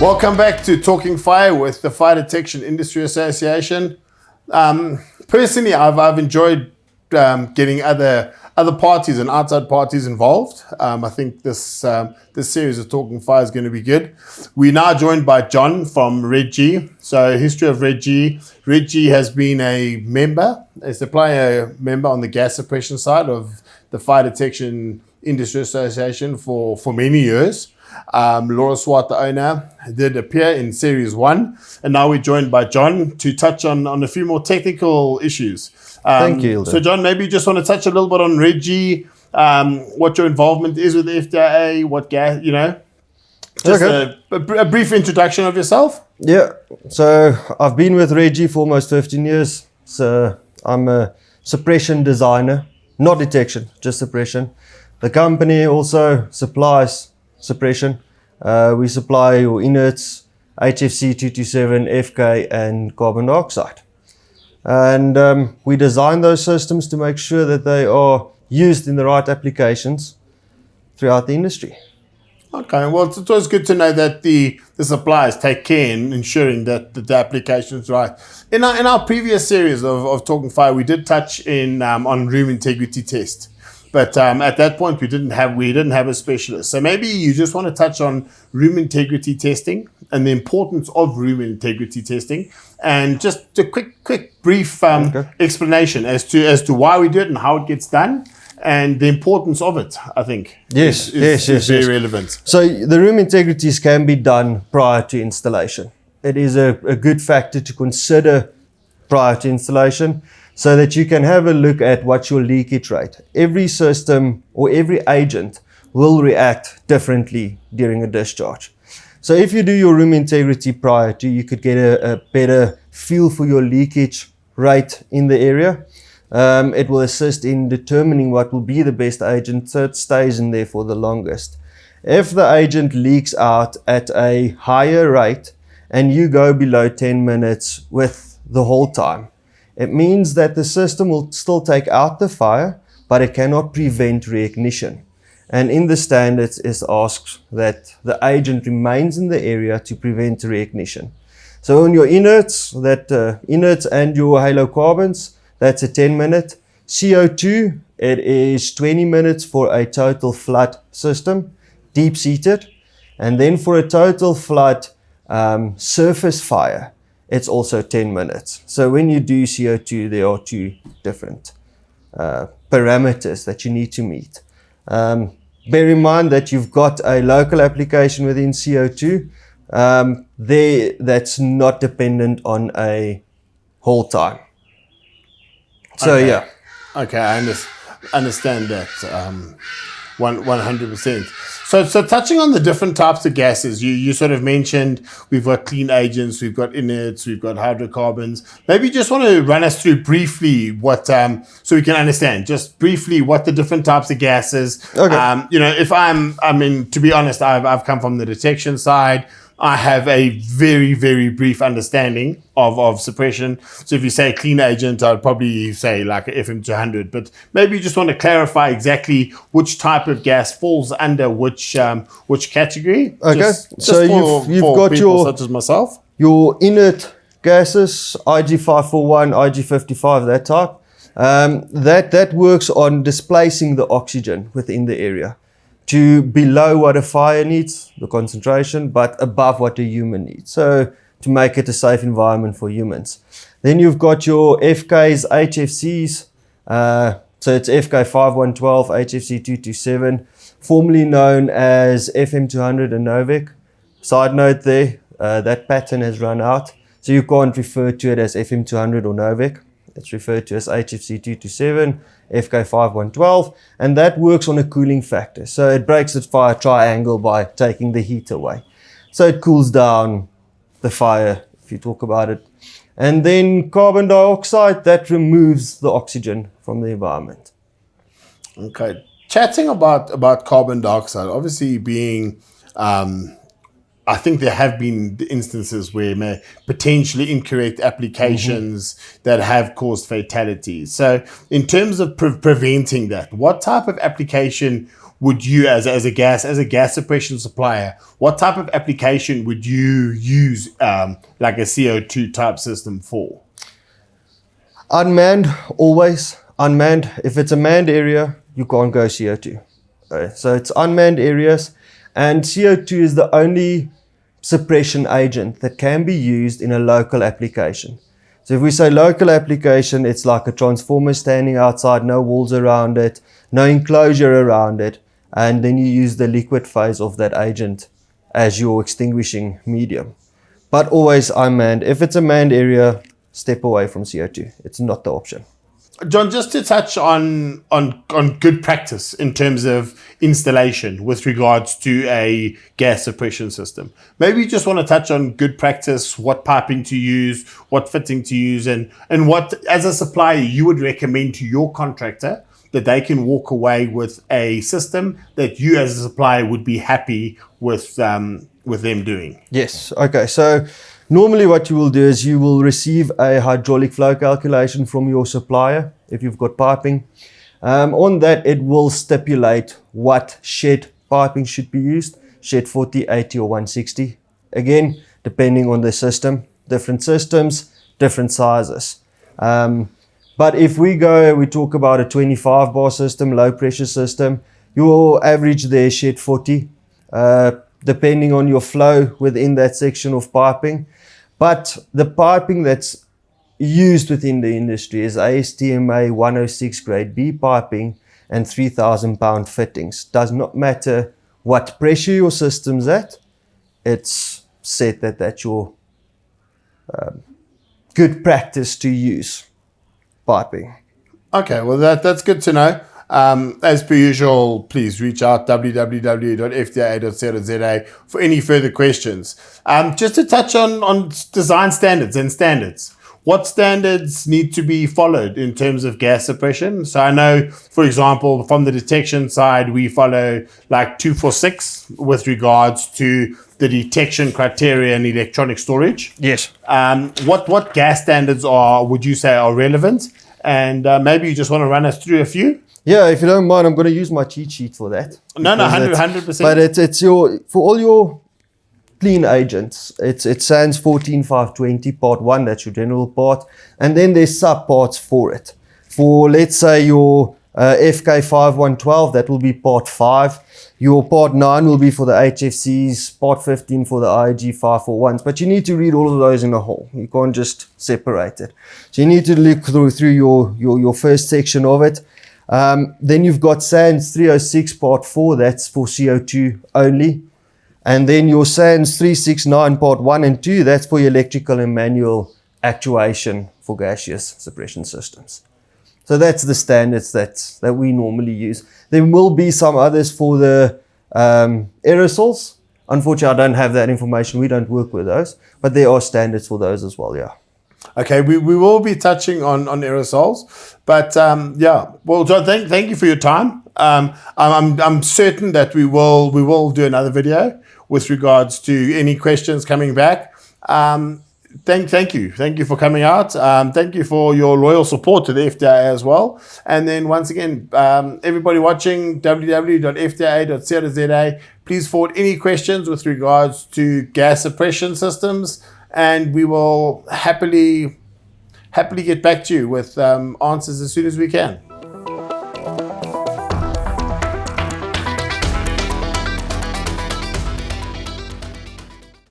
Welcome back to Talking Fire with the Fire Detection Industry Association. Personally, I've enjoyed getting other parties and outside parties involved. I think this series of Talking Fire is going to be good. We're now joined by John from Red G. So, history of Red G. Red G has been a supplier member on the gas suppression side of the Fire Detection Industry Association for many years. Laura Swart, the owner, did appear in Series 1, and now we're joined by John to touch on a few more technical issues. Thank you, Hilda. So, John, maybe you just want to touch a little bit on Red G, what your involvement is with the FDIA, what gas, just a brief introduction of yourself. Yeah, so I've been with Red G for almost 15 years. So I'm a suppression designer, not detection, just suppression. The company also supplies suppression. We supply your inerts, HFC 227, FK, and carbon dioxide. And we design those systems to make sure that they are used in the right applications throughout the industry. Okay, well, it's always good to know that the suppliers take care in ensuring that the application is right. In our previous series of Talking Fire, we did touch on room integrity test. But at that point, we didn't have a specialist. So maybe you just want to touch on room integrity testing and the importance of room integrity testing, and just a quick brief explanation as to why we do it and how it gets done, and the importance of it. I think is very relevant. So the room integrities can be done prior to installation. It is a good factor to consider prior to installation, so that you can have a look at what's your leakage rate. Every system or every agent will react differently during a discharge. So if you do your room integrity prior to, you could get a better feel for your leakage rate in the area. It will assist in determining what will be the best agent, so it stays in there for the longest. If the agent leaks out at a higher rate and you go below 10 minutes with the hold time, it means that the system will still take out the fire, but it cannot prevent reignition. And in the standards, it asks that the agent remains in the area to prevent reignition. So on your inerts, inerts and your halocarbons, that's a 10-minute. CO2, it is 20 minutes for a total flood system, deep-seated. And then for a total flood surface fire, it's also 10 minutes. So when you do CO2, there are two different parameters that you need to meet. Bear in mind that you've got a local application within CO2. That's not dependent on a hold time. So okay. Yeah. Okay, I understand that 100%. So touching on the different types of gases, you sort of mentioned we've got clean agents, we've got inerts, we've got hydrocarbons. Maybe you just want to run us through briefly what, so we can understand just briefly what the different types of gases. Okay. To be honest, I've come from the detection side. I have a very, very brief understanding of suppression. So if you say clean agent, I'd probably say like an FM200. But maybe you just want to clarify exactly which type of gas falls under which category. Okay. So you've got people such as myself. Your inert gases, IG541, IG55, that type. That works on displacing the oxygen within the area to below what a fire needs, the concentration, but above what a human needs. So to make it a safe environment for humans. Then you've got your FKs, HFCs. So it's FK5112, HFC 227, formerly known as FM200 and Novec. Side note there, that pattern has run out. So you can't refer to it as FM200 or Novec. It's referred to as HFC 227, FK5112, and that works on a cooling factor. So it breaks the fire triangle by taking the heat away. So it cools down the fire, if you talk about it. And then carbon dioxide, that removes the oxygen from the environment. Okay. Chatting about carbon dioxide, obviously being I think there have been instances where potentially incorrect applications that have caused fatalities. So in terms of preventing that, what type of application would you, as a gas suppression supplier, what type of application would you use like a CO2 type system for? Unmanned, always. Unmanned. If it's a manned area, you can't go CO2. So it's unmanned areas, and CO2 is the only suppression agent that can be used in a local application. So if we say local application, it's like a transformer standing outside, no walls around it, no enclosure around it, and then you use the liquid phase of that agent as your extinguishing medium. But always unmanned. If it's a manned area, step away from CO2. It's not the option. John, just to touch on good practice in terms of installation with regards to a gas suppression system. Maybe you just want to touch on good practice, what piping to use, what fitting to use, and what, as a supplier, you would recommend to your contractor that they can walk away with a system that you as a supplier would be happy with them doing. Yes. Okay. So normally what you will do is you will receive a hydraulic flow calculation from your supplier if you've got piping. On that, it will stipulate what shed piping should be used, shed 40, 80 or 160. Again, depending on the system, different systems, different sizes. But if we talk about a 25 bar system, low pressure system, your average there shed 40, depending on your flow within that section of piping. But the piping that's used within the industry is ASTMA 106 grade B piping and 3,000 pound fittings. Does not matter what pressure your system's at, it's said that that's your good practice to use piping. Okay, well that's good to know. As per usual, please reach out www.fdia.co.za for any further questions. Just to touch on design standards and standards. What standards need to be followed in terms of gas suppression? So I know, for example, from the detection side, we follow like 246 with regards to the detection criteria and electronic storage. Yes. What gas standards would you say are relevant? And maybe you just want to run us through a few? Yeah, if you don't mind, I'm going to use my cheat sheet for that. No, 100%. But it's for all your clean agents, it's SANS 14520 part 1, that's your general part, and then there's sub parts for it. For, let's say, your FK 5112, that will be part 5. Your part 9 will be for the HFCs, part 15 for the IG 541s, but you need to read all of those in a whole. You can't just separate it. So you need to look through your first section of it. Then you've got SANS 306 part 4, that's for CO2 only. And then your SANS 369 part 1 and 2, that's for your electrical and manual actuation for gaseous suppression systems. So that's the standards that we normally use. There will be some others for the aerosols. Unfortunately, I don't have that information. We don't work with those, but there are standards for those as well, yeah. Okay, we will be touching on aerosols, but yeah. Well, John, thank you for your time. I'm certain that we will do another video with regards to any questions coming back. Thank you for coming out. Thank you for your loyal support to the FDIA as well. And then once again, everybody watching, www.fdia.co.za, please forward any questions with regards to gas suppression systems, and we will happily get back to you with answers as soon as we can.